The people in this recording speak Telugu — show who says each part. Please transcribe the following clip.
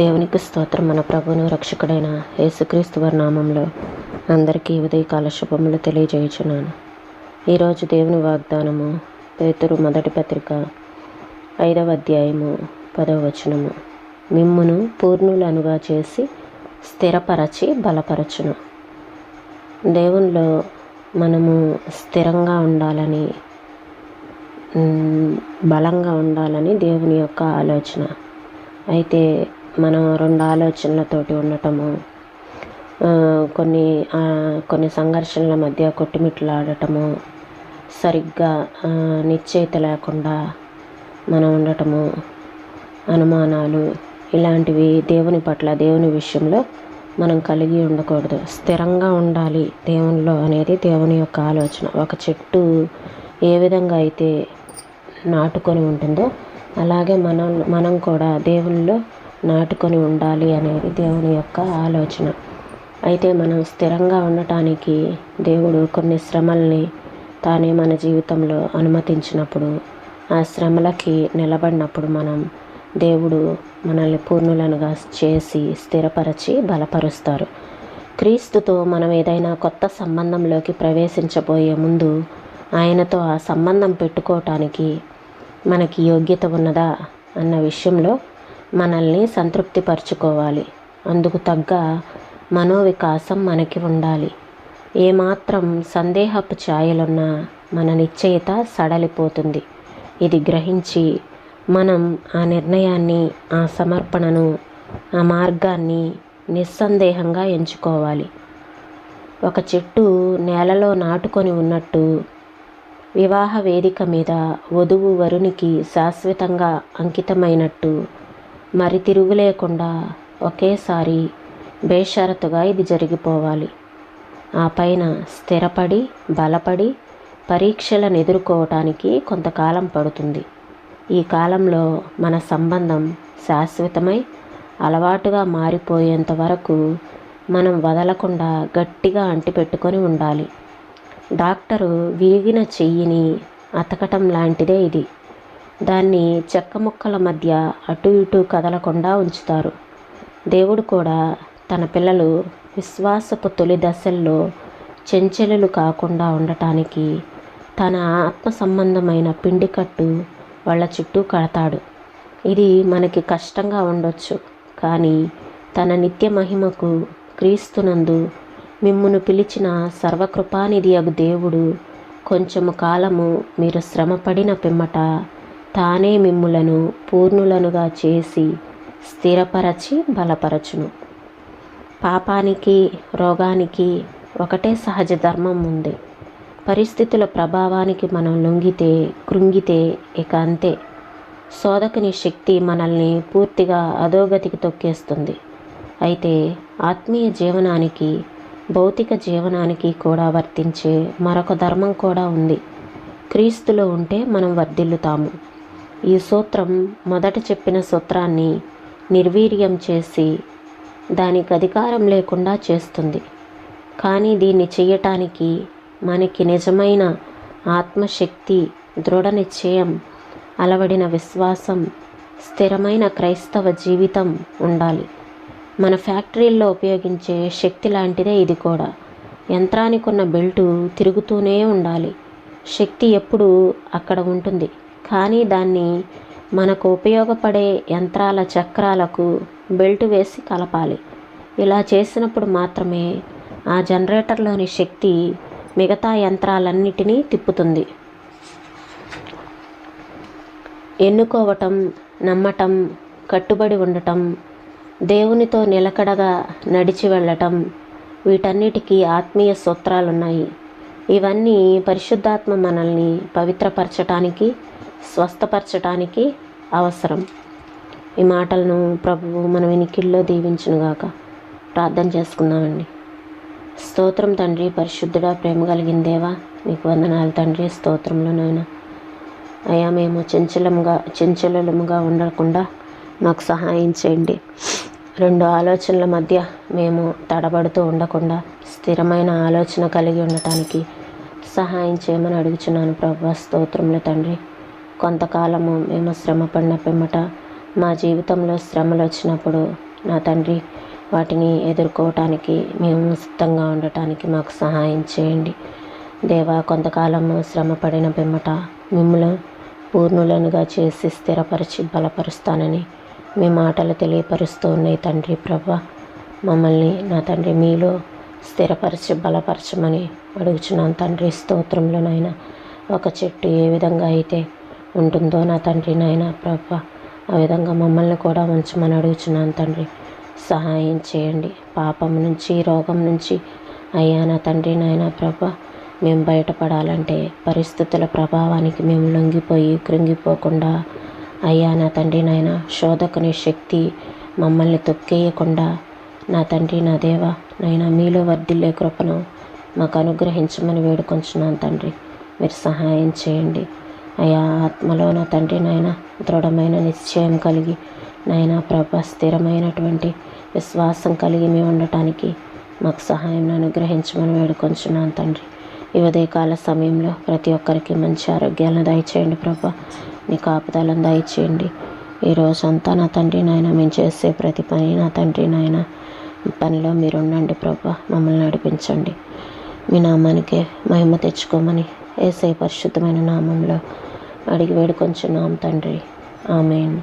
Speaker 1: దేవునికి స్తోత్రం. మన ప్రభువును రక్షకుడైన యేసుక్రీస్తు వారి నామంలో అందరికీ ఉదయకాల శుభములు తెలియజేయుచున్నాను. ఈరోజు దేవుని వాగ్దానము పేతురు మొదటి పత్రిక 5వ అధ్యాయము 10వ వచనము. మిమ్మును పూర్ణులనుగా చేసి స్థిరపరచి బలపరచును. దేవునిలో మనము స్థిరంగా ఉండాలని, బలంగా ఉండాలని దేవుని యొక్క ఆలోచన. అయితే మనం రెండు ఆలోచనలతోటి ఉండటము, కొన్ని సంఘర్షణల మధ్య కొట్టుమిట్లాడటము, సరిగ్గా నిశ్చయిత లేకుండా మనం ఉండటము, అనుమానాలు, ఇలాంటివి దేవుని పట్ల, దేవుని విషయంలో మనం కలిగి ఉండకూడదు. స్థిరంగా ఉండాలి దేవునిలో అనేది దేవుని యొక్క ఆలోచన. ఒక చెట్టు ఏ విధంగా అయితే నాటుకొని ఉంటుందో అలాగే మనం కూడా దేవునిలో నాటుకొని ఉండాలి అనేది దేవుని యొక్క ఆలోచన. అయితే మనం స్థిరంగా ఉండటానికి దేవుడు కొన్ని శ్రమల్ని తానే మన జీవితంలో అనుమతించినప్పుడు, ఆ శ్రమలకి నిలబడినప్పుడు దేవుడు మనల్ని పూర్ణులనుగా చేసి స్థిరపరచి బలపరుస్తారు. క్రీస్తుతో మనం ఏదైనా కొత్త సంబంధంలోకి ప్రవేశించబోయే ముందు ఆయనతో ఆ సంబంధం పెట్టుకోవటానికి మనకి యోగ్యత ఉన్నదా అన్న విషయంలో మనల్ని సంతృప్తిపరచుకోవాలి. అందుకు తగ్గ మనోవికాసం మనకి ఉండాలి. ఏమాత్రం సందేహపు ఛాయలున్నా మన నిశ్చయిత సడలిపోతుంది. ఇది గ్రహించి మనం ఆ నిర్ణయాన్ని, ఆ సమర్పణను, ఆ మార్గాన్ని నిస్సందేహంగా ఎంచుకోవాలి. ఒక చెట్టు నేలలో నాటుకొని ఉన్నట్టు వివాహ వేదిక మీద వధువు వరునికి శాశ్వతంగా అంకితమైనట్టు మరి తిరుగు లేకుండా ఒకేసారి బేషరతుగా ఇది జరిగిపోవాలి. ఆ పైన స్థిరపడి బలపడి పరీక్షలను ఎదుర్కోవటానికి కొంతకాలం పడుతుంది. ఈ కాలంలో మన సంబంధం శాశ్వతమై అలవాటుగా మారిపోయేంత వరకు మనం వదలకుండా గట్టిగా అంటిపెట్టుకొని ఉండాలి. డాక్టరు విరిగిన చెయ్యిని అతకటం లాంటిదే ఇది. దాన్ని చెక్క ముక్కల మధ్య అటు ఇటు కదలకుండా ఉంచుతారు. దేవుడు కూడా తన పిల్లలు విశ్వాసపు తొలి దశల్లో చెంచలులు కాకుండా ఉండటానికి తన ఆత్మ సంబంధమైన పిండికట్టు వాళ్ళ చుట్టూ కడతాడు. ఇది మనకి కష్టంగా ఉండొచ్చు, కానీ తన నిత్య మహిమకు క్రీస్తునందు మిమ్మును పిలిచిన సర్వకృపానిధి అగు దేవుడు కొంచెము కాలము మీరు శ్రమపడిన పిమ్మట తానే మిమ్ములను పూర్ణులనుగా చేసి స్థిరపరచి బలపరచును. పాపానికి, రోగానికి ఒకటే సహజ ధర్మం ఉంది. పరిస్థితుల ప్రభావానికి మనం లొంగితే, కృంగితే ఇక అంతే. శోధకుని శక్తి మనల్ని పూర్తిగా అధోగతికి తొక్కేస్తుంది. అయితే ఆత్మీయ జీవనానికి, భౌతిక జీవనానికి కూడా వర్తించే మరొక ధర్మం కూడా ఉంది. క్రీస్తులో ఉంటే మనం వర్ధిల్లుతాము. ఈ సూత్రం మొదట చెప్పిన సూత్రాన్ని నిర్వీర్యం చేసి దానికి అధికారం లేకుండా చేస్తుంది. కానీ దీన్ని చేయటానికి మనకి నిజమైన ఆత్మశక్తి, దృఢ నిశ్చయం, అలవడిన విశ్వాసం, స్థిరమైన క్రైస్తవ జీవితం ఉండాలి. మన ఫ్యాక్టరీల్లో ఉపయోగించే శక్తి లాంటిదే ఇది కూడా. యంత్రానికి ఉన్న బెల్టు తిరుగుతూనే ఉండాలి. శక్తి ఎప్పుడూ అక్కడ ఉంటుంది, కానీ దాన్ని మనకు ఉపయోగపడే యంత్రాల చక్రాలకు బెల్టు వేసి కలపాలి. ఇలా చేసినప్పుడు మాత్రమే ఆ జనరేటర్లోని శక్తి మిగతా యంత్రాలన్నిటినీ తిప్పుతుంది. ఎన్నుకోవటం, నమ్మటం, కట్టుబడి ఉండటం, దేవునితో నిలకడగా నడిచి వెళ్ళటం, వీటన్నిటికీ ఆత్మీయ సూత్రాలున్నాయి. ఇవన్నీ పరిశుద్ధాత్మ మనల్ని పవిత్రపరచటానికి, స్వస్థపరచటానికి అవసరం. ఈ మాటలను ప్రభువు మన వినికిల్లో దీవించునుగాక. ప్రార్థన చేసుకుందామండి. స్తోత్రం తండ్రి, పరిశుద్ధుడా, ప్రేమ కలిగిన దేవా, నీకు వందనాలు తండ్రి. స్తోత్రంలో నాయన అయ్యా, మేము చంచలముగా ఉండకుండా మాకు సహాయం చేయండి. రెండు ఆలోచనల మధ్య మేము తడబడుతూ ఉండకుండా స్థిరమైన ఆలోచన కలిగి ఉండటానికి సహాయం చేయమని అడుగుచున్నాను ప్రభువా. స్తోత్రములు తండ్రి. కొంతకాలము మేము శ్రమ పడిన పిమ్మట మా జీవితంలో శ్రమలు వచ్చినప్పుడు నా తండ్రి వాటిని ఎదుర్కోవటానికి మేము సిద్ధంగా ఉండటానికి మాకు సహాయం చేయండి. దేవా, కొంతకాలం శ్రమ పడిన పిమ్మట మిమ్మల్ని పూర్ణులనుగా చేసి స్థిరపరిచి బలపరుస్తానని మీ మాటలు తెలియపరుస్తూ ఉన్నాయి తండ్రి. ప్రభా, మమ్మల్ని నా తండ్రి మీలో స్థిరపరిచి బలపరచమని అడుగుచున్నాను తండ్రి. స్తోత్రంలోనైనా ఒక చెట్టు ఏ విధంగా అయితే ఉంటుందో నా తండ్రి నాయన ప్రభా, ఆ విధంగా మమ్మల్ని కూడా ఉంచమని అడుగుచున్నాను తండ్రి. సహాయం చేయండి. పాపం నుంచి, రోగం నుంచి అయ్యా నా తండ్రి నాయన ప్రభా, మేము బయటపడాలంటే పరిస్థితుల ప్రభావానికి మేము లొంగిపోయి కృంగిపోకుండా అయ్యా నా తండ్రి నాయన శోధకుని శక్తి మమ్మల్ని తొక్కేయకుండా నా తండ్రి నా దేవ నైనా మీలో వర్ధిల్లే కృపను మాకు అనుగ్రహించమని వేడుకొంచున్నాను తండ్రి. మీరు సహాయం చేయండి అయ్యా. ఆత్మలో నా తండ్రి నాయన దృఢమైన నిశ్చయం కలిగి నాయనా ప్రభా, స్థిరమైనటువంటి విశ్వాసం కలిగి మేము ఉండటానికి మాకు సహాయం అనుగ్రహించమని వేడుకొంచున్నాను తండ్రి. ఈ ఉదయకాల సమయంలో ప్రతి ఒక్కరికి మంచి ఆరోగ్యాలను దయచేయండి ప్రభా. మీ కాపుదలను దయచేయండి. ఈ రోజంతా నా తండ్రి నాయన మేము చేసే ప్రతి పని నా తండ్రి నాయన పనిలో మీరు ఉండండి ప్రభా. మమ్మల్ని నడిపించండి. మీ నామానికే మహిమ తెచ్చుకోమని యేసయ్య పరిశుద్ధమైన నామంలో అడిగి వేడుకొంచున్నాం తండ్రి. ఆమేన్.